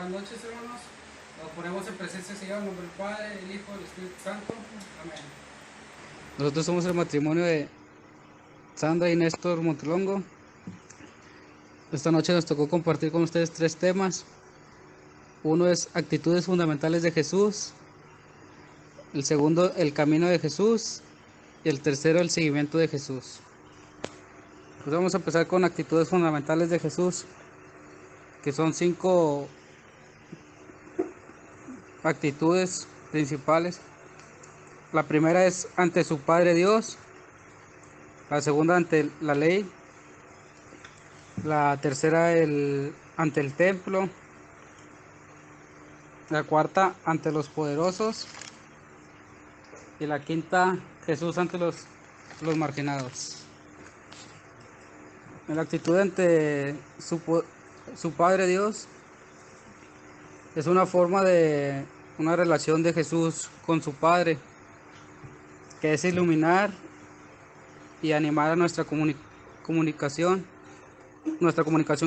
Buenas noches, hermanos. Nos ponemos en presencia del Señor, en nombre del Padre, del Hijo y del Espíritu Santo. Amén. Nosotros somos el matrimonio de Sandra y Néstor Montelongo. Esta noche nos tocó compartir con ustedes 3 temas. Uno es actitudes fundamentales de Jesús. El segundo, el camino de Jesús. Y el tercero, el seguimiento de Jesús. Pues vamos a empezar con actitudes fundamentales de Jesús, que son 5 actitudes principales. La primera es ante su Padre Dios. La segunda, ante la ley. La tercera, ante el templo. La cuarta, ante los poderosos. Y la quinta, Jesús ante los marginados. La actitud ante su Padre Dios es una forma de una relación de Jesús con su Padre, que es iluminar y animar a nuestra comunicación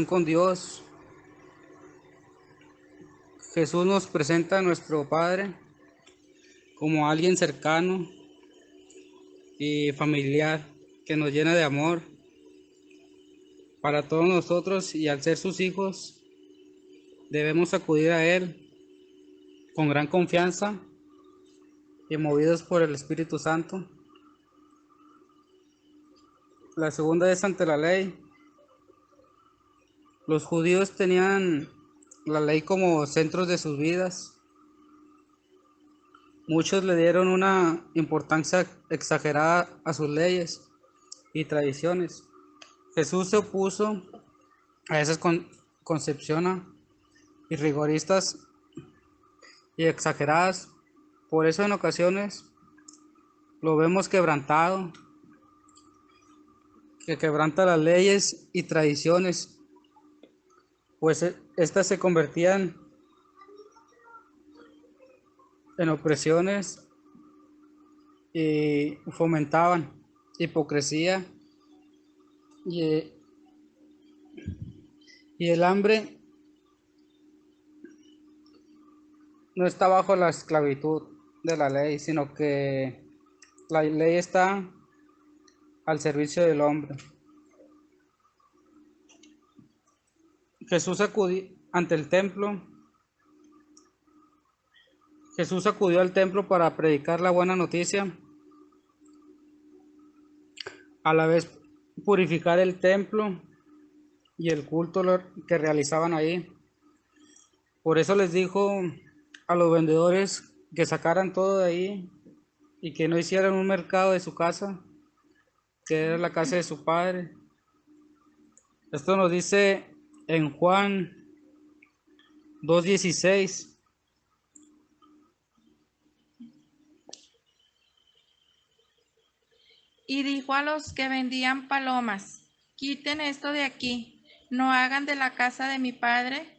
con Dios. Jesús nos presenta a nuestro Padre como alguien cercano y familiar, que nos llena de amor para todos nosotros, y al ser sus hijos debemos acudir a Él con gran confianza y movidos por el Espíritu Santo. La segunda es ante la ley. Los judíos tenían la ley como centro de sus vidas. Muchos le dieron una importancia exagerada a sus leyes y tradiciones. Jesús se opuso a esas concepciones y rigoristas y exageradas. Por eso en ocasiones lo vemos quebrantado, que quebranta las leyes y tradiciones, pues estas se convertían en opresiones y fomentaban hipocresía y el hambre no está bajo la esclavitud de la ley, sino que la ley está al servicio del hombre. Jesús acudió ante el templo. Jesús acudió al templo para predicar la buena noticia, a la vez purificar el templo y el culto que realizaban ahí. Por eso les dijo a los vendedores que sacaran todo de ahí y que no hicieran un mercado de su casa, que era la casa de su Padre. Esto nos dice en Juan 2:16. Y dijo a los que vendían palomas: quiten esto de aquí, no hagan de la casa de mi Padre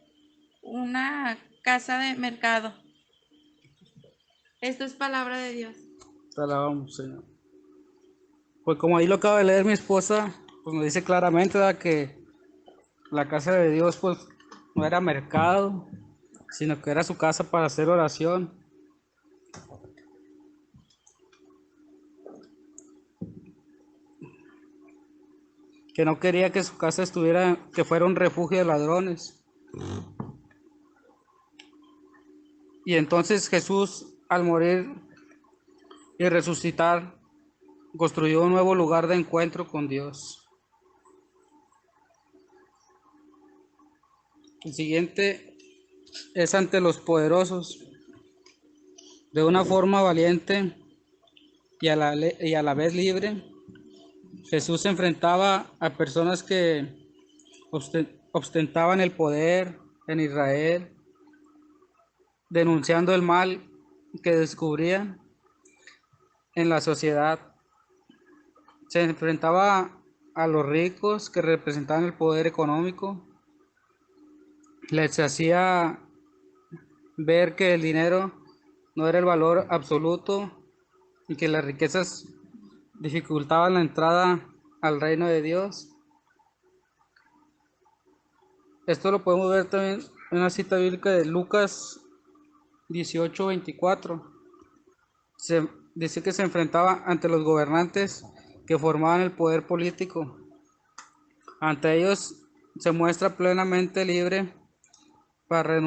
una casa de mercado. Esto es palabra de Dios. Te alabamos, Señor. Pues como ahí lo acaba de leer mi esposa, pues nos dice claramente, ¿verdad?, que la casa de Dios pues no era mercado, sino que era su casa para hacer oración. Que no quería que su casa que fuera un refugio de ladrones. Y entonces Jesús, al morir y resucitar, construyó un nuevo lugar de encuentro con Dios. El siguiente es ante los poderosos. De una forma valiente y a la vez libre, Jesús se enfrentaba a personas que ostentaban el poder en Israel, denunciando el mal que descubrían en la sociedad. Se enfrentaba a los ricos que representaban el poder económico. Les hacía ver que el dinero no era el valor absoluto y que las riquezas dificultaban la entrada al reino de Dios. Esto lo podemos ver también una cita bíblica de Lucas 18:24. Dice que se enfrentaba ante los gobernantes que formaban el poder político. Ante ellos se muestra plenamente libre para,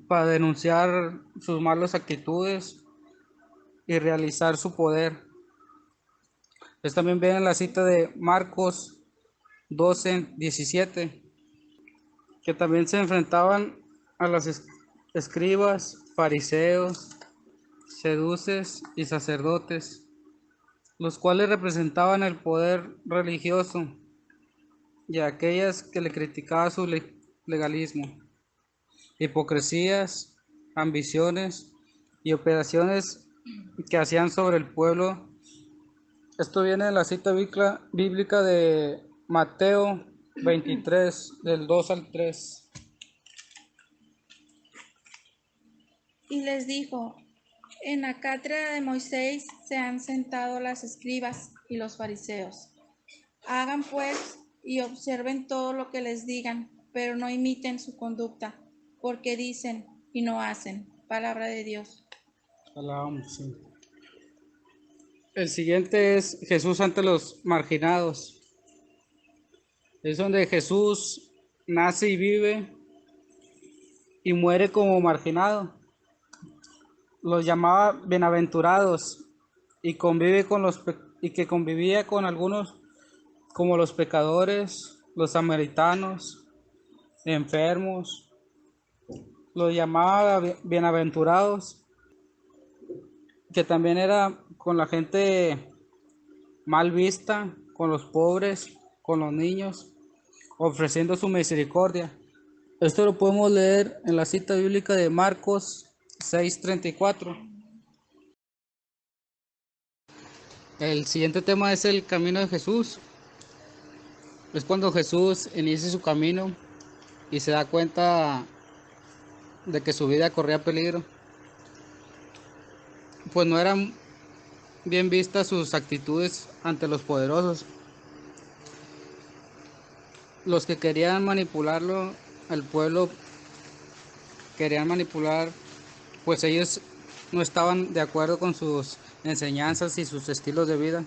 para denunciar sus malas actitudes y realizar su poder. Es también bien en la cita de Marcos 12:17, que también se enfrentaban a los escribas, fariseos, seduces y sacerdotes, los cuales representaban el poder religioso y a aquellas que le criticaban su legalismo, hipocresías, ambiciones y operaciones que hacían sobre el pueblo. Esto viene en la cita bíblica de Mateo 23, del 2 al 3. Y les dijo: en la cátedra de Moisés se han sentado las escribas y los fariseos. Hagan pues y observen todo lo que les digan, pero no imiten su conducta, porque dicen y no hacen. Palabra de Dios. Alabamos, sí. El siguiente es Jesús ante los marginados. Es donde Jesús nace y vive y muere como marginado. Los llamaba bienaventurados y que convivía con algunos como los pecadores, los samaritanos, enfermos. Los llamaba bienaventurados, que también era con la gente mal vista, con los pobres, con los niños, ofreciendo su misericordia. Esto lo podemos leer en la cita bíblica de Marcos 6:34. El siguiente tema es el camino de Jesús. Es cuando Jesús inicia su camino y se da cuenta de que su vida corría peligro, pues no eran bien vistas sus actitudes ante los poderosos. Los que querían manipularlo, el pueblo querían manipular, pues ellos no estaban de acuerdo con sus enseñanzas y sus estilos de vida.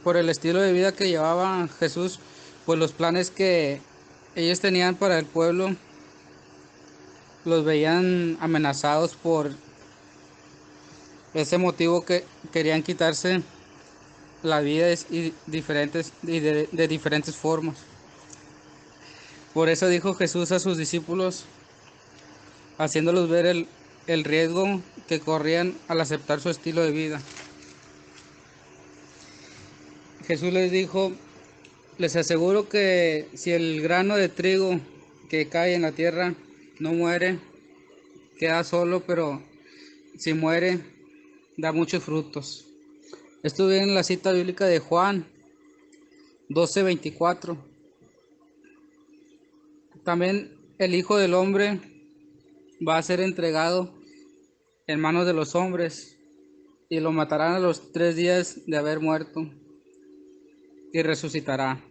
Por el estilo de vida que llevaba Jesús, pues los planes que ellos tenían para el pueblo los veían amenazados por ese motivo, que querían quitarse la vida de diferentes formas. Por eso dijo Jesús a sus discípulos, haciéndolos ver el riesgo que corrían al aceptar su estilo de vida. Jesús les dijo: les aseguro que si el grano de trigo que cae en la tierra no muere, queda solo, pero si muere, da muchos frutos. Esto viene en la cita bíblica de Juan 12:24. También el Hijo del Hombre va a ser entregado en manos de los hombres y lo matarán a los 3 días de haber muerto y resucitará.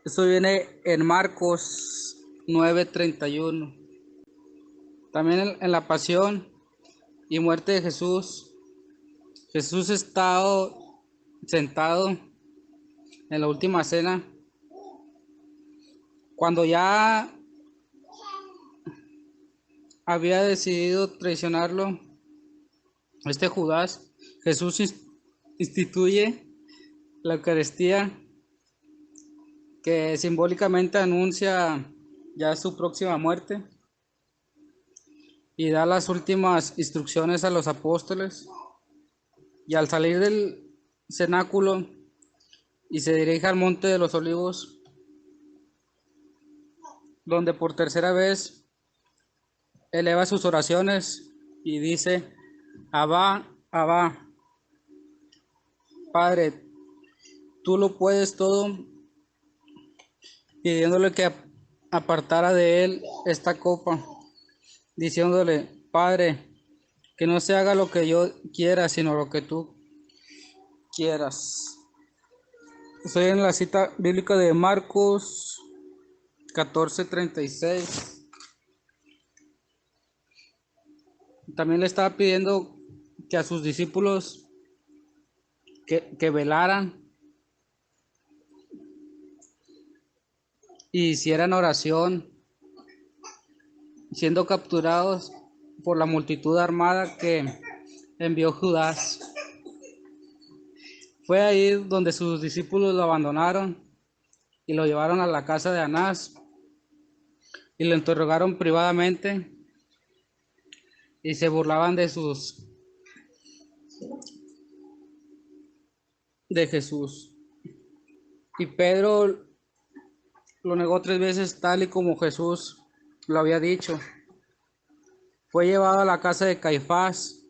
Esto viene en Marcos 9:31. También en la pasión y muerte de Jesús, Jesús estaba sentado en la última cena, cuando ya había decidido traicionarlo Judas. Jesús instituye la Eucaristía, que simbólicamente anuncia ya su próxima muerte, y da las últimas instrucciones a los apóstoles. Y al salir del cenáculo y se dirige al monte de los olivos, donde por tercera vez eleva sus oraciones y dice: Abba, Abba, Padre, tú lo puedes todo, pidiéndole que apartara de él esta copa, diciéndole: Padre, que no se haga lo que yo quiera, sino lo que tú quieras. Estoy en la cita bíblica de Marcos 14:36. También le estaba pidiendo que a sus discípulos que velaran y hicieran oración, siendo capturados por la multitud armada que envió Judas. Fue ahí donde sus discípulos lo abandonaron y lo llevaron a la casa de Anás y lo interrogaron privadamente y se burlaban de Jesús. Y Pedro lo negó 3 veces, tal y como Jesús lo había dicho. Fue llevado a la casa de Caifás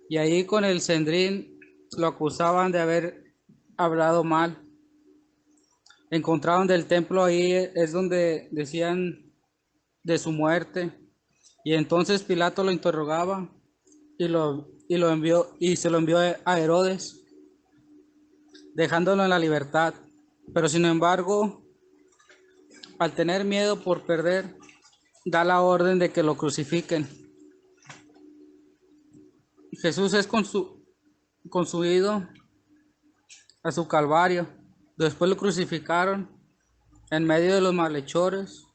y ahí con el Sanedrín lo acusaban de haber hablado mal. Encontraron del templo, ahí es donde decían de su muerte. Y entonces Pilato lo interrogaba y se lo envió a Herodes, dejándolo en la libertad. Pero sin embargo, al tener miedo por perder, da la orden de que lo crucifiquen. Jesús es consumido a su calvario. Después lo crucificaron en medio de los malhechores,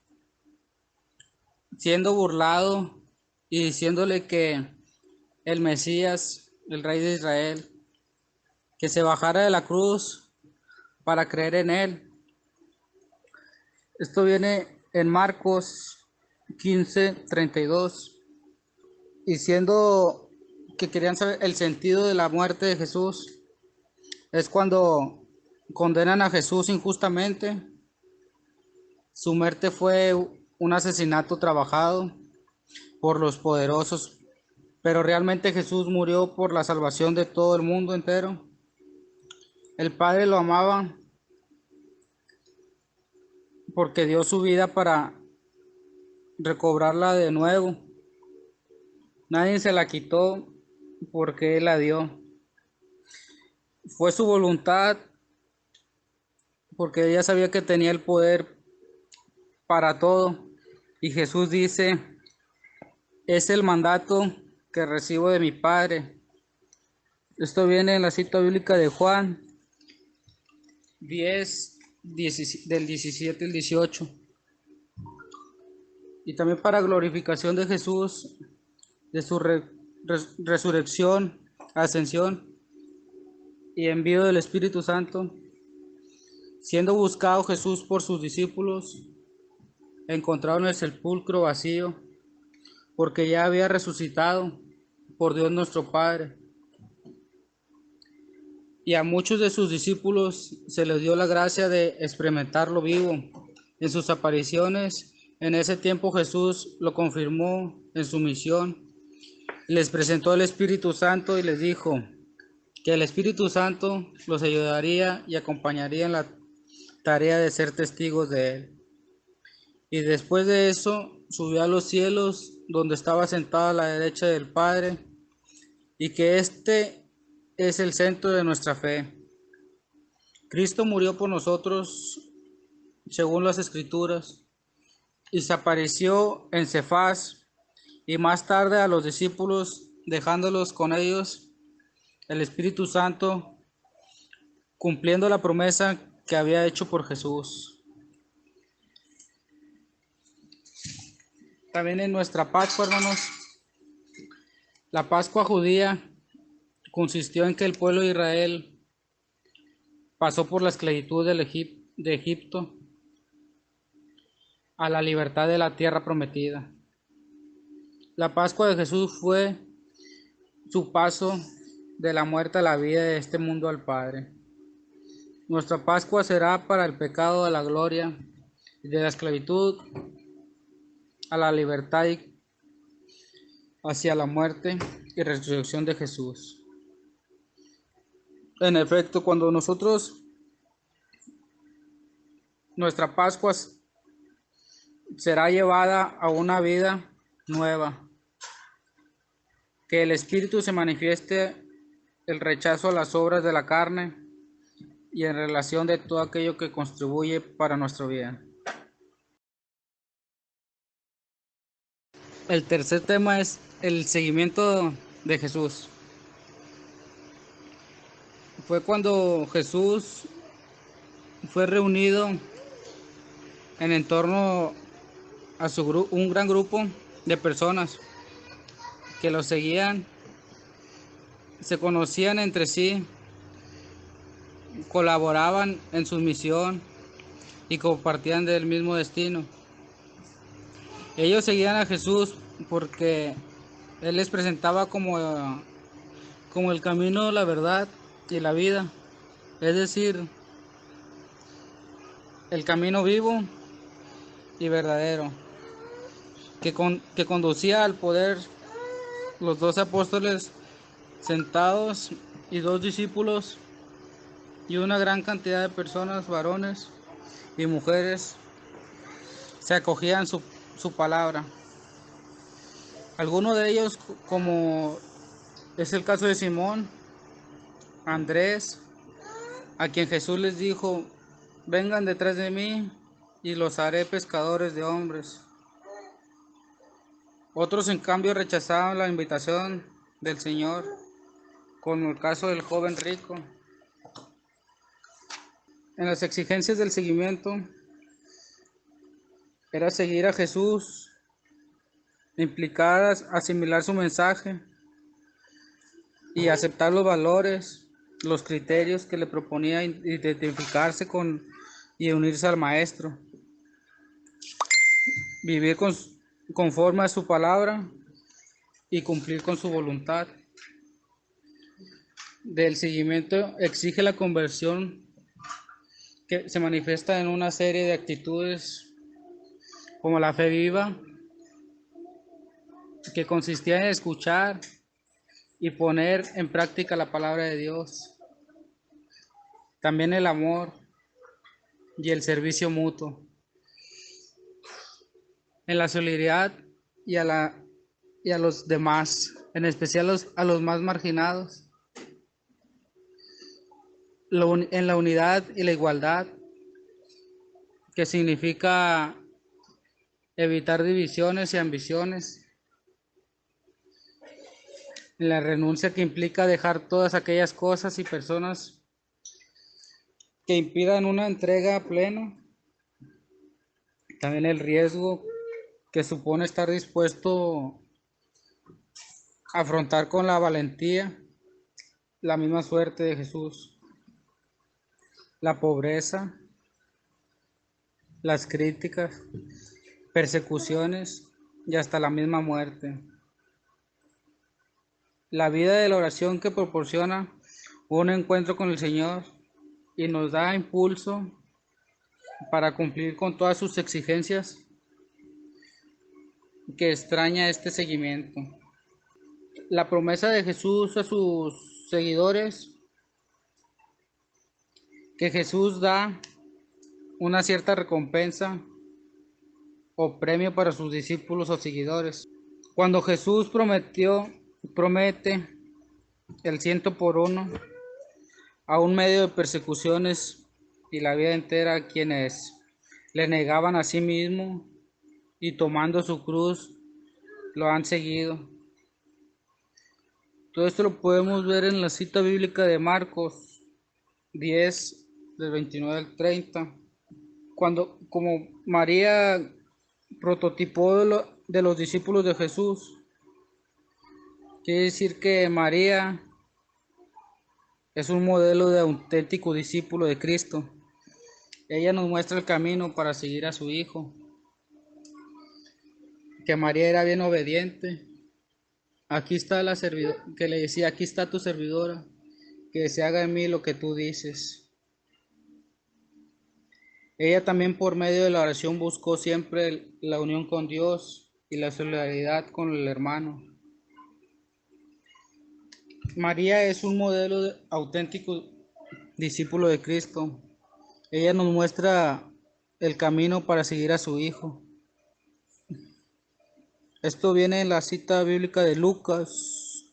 siendo burlado y diciéndole que el Mesías, el Rey de Israel, que se bajara de la cruz para creer en él. Esto viene en Marcos 15:32. Y siendo que querían saber el sentido de la muerte de Jesús, es cuando condenan a Jesús injustamente. Su muerte fue un asesinato trabajado por los poderosos, pero realmente Jesús murió por la salvación de todo el mundo entero. El Padre lo amaba porque dio su vida para recobrarla de nuevo. Nadie se la quitó porque Él la dio. Fue su voluntad porque ella sabía que tenía el poder para todo. Y Jesús dice, es el mandato que recibo de mi Padre. Esto viene en la cita bíblica de Juan 10, del 17 al 18. Y también para glorificación de Jesús, de su resurrección, ascensión y envío del Espíritu Santo, siendo buscado Jesús por sus discípulos, encontraron el sepulcro vacío, porque ya había resucitado por Dios nuestro Padre. Y a muchos de sus discípulos se les dio la gracia de experimentarlo vivo. En sus apariciones, en ese tiempo Jesús lo confirmó en su misión. Les presentó el Espíritu Santo y les dijo que el Espíritu Santo los ayudaría y acompañaría en la tarea de ser testigos de Él. Y después de eso subió a los cielos, donde estaba sentado a la derecha del Padre, y que este es el centro de nuestra fe. Cristo murió por nosotros según las Escrituras, y se apareció en Cefas y más tarde a los discípulos, dejándolos con ellos el Espíritu Santo, cumpliendo la promesa que había hecho por Jesús. También en nuestra Pascua, hermanos, la Pascua judía consistió en que el pueblo de Israel pasó por la esclavitud de Egipto a la libertad de la tierra prometida. La Pascua de Jesús fue su paso de la muerte a la vida, de este mundo al Padre. Nuestra Pascua será para el pecado a la gloria, y de la esclavitud a la libertad y hacia la muerte y resurrección de Jesús. En efecto, cuando nuestra Pascua será llevada a una vida nueva, que el Espíritu se manifieste el rechazo a las obras de la carne y en relación de todo aquello que contribuye para nuestro bien. El tercer tema es el seguimiento de Jesús. Fue cuando Jesús fue reunido en torno a un gran grupo de personas que lo seguían, se conocían entre sí, colaboraban en su misión y compartían del mismo destino. Ellos seguían a Jesús porque Él les presentaba como el camino, la verdad y la vida, es decir, el camino vivo y verdadero, que conducía al poder. Los 12 apóstoles sentados y 2 discípulos y una gran cantidad de personas, varones y mujeres, se acogían su palabra. Algunos de ellos, como es el caso de Simón, Andrés, a quien Jesús les dijo: vengan detrás de mí y los haré pescadores de hombres. Otros, en cambio, rechazaban la invitación del Señor, como el caso del joven rico. En las exigencias del seguimiento era seguir a Jesús, implicar asimilar su mensaje y aceptar los valores, los criterios que le proponía, identificarse con y unirse al Maestro, vivir conforme a su palabra y cumplir con su voluntad. Del seguimiento exige la conversión, que se manifiesta en una serie de actitudes como la fe viva, que consistía en escuchar y poner en práctica la palabra de Dios. También el amor y el servicio mutuo. En la solidaridad y a los demás, en especial a los más marginados. En la unidad y la igualdad, que significa evitar divisiones y ambiciones. En la renuncia, que implica dejar todas aquellas cosas y personas que impidan una entrega plena. También el riesgo, que supone estar dispuesto a afrontar con la valentía la misma suerte de Jesús. La pobreza, las críticas, persecuciones y hasta la misma muerte. La vida de la oración, que proporciona un encuentro con el Señor y nos da impulso para cumplir con todas sus exigencias, que extraña este seguimiento. La promesa de Jesús a sus seguidores, que Jesús da una cierta recompensa o premio para sus discípulos o seguidores. Cuando Jesús promete el 100 por 1 a un medio de persecuciones y la vida entera a quienes le negaban a sí mismo y tomando su cruz lo han seguido. Todo esto lo podemos ver en la cita bíblica de Marcos 10, del 29 al 30, como María prototipó de los discípulos de Jesús. Quiere decir que María es un modelo de auténtico discípulo de Cristo. Ella nos muestra el camino para seguir a su Hijo. Que María era bien obediente. Aquí está la servidora, que le decía: aquí está tu servidora, que se haga en mí lo que tú dices. Ella también, por medio de la oración, buscó siempre la unión con Dios y la solidaridad con el hermano. María es un modelo de auténtico discípulo de Cristo. Ella nos muestra el camino para seguir a su Hijo. Esto viene en la cita bíblica de Lucas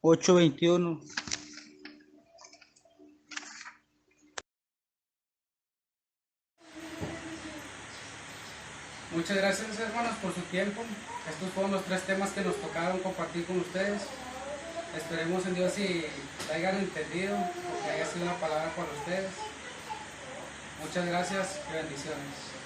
8:21. Muchas gracias, hermanos, por su tiempo. Estos fueron los 3 temas que nos tocaron compartir con ustedes. Esperemos en Dios si la hayan entendido, que haya sido una palabra para ustedes. Muchas gracias y bendiciones.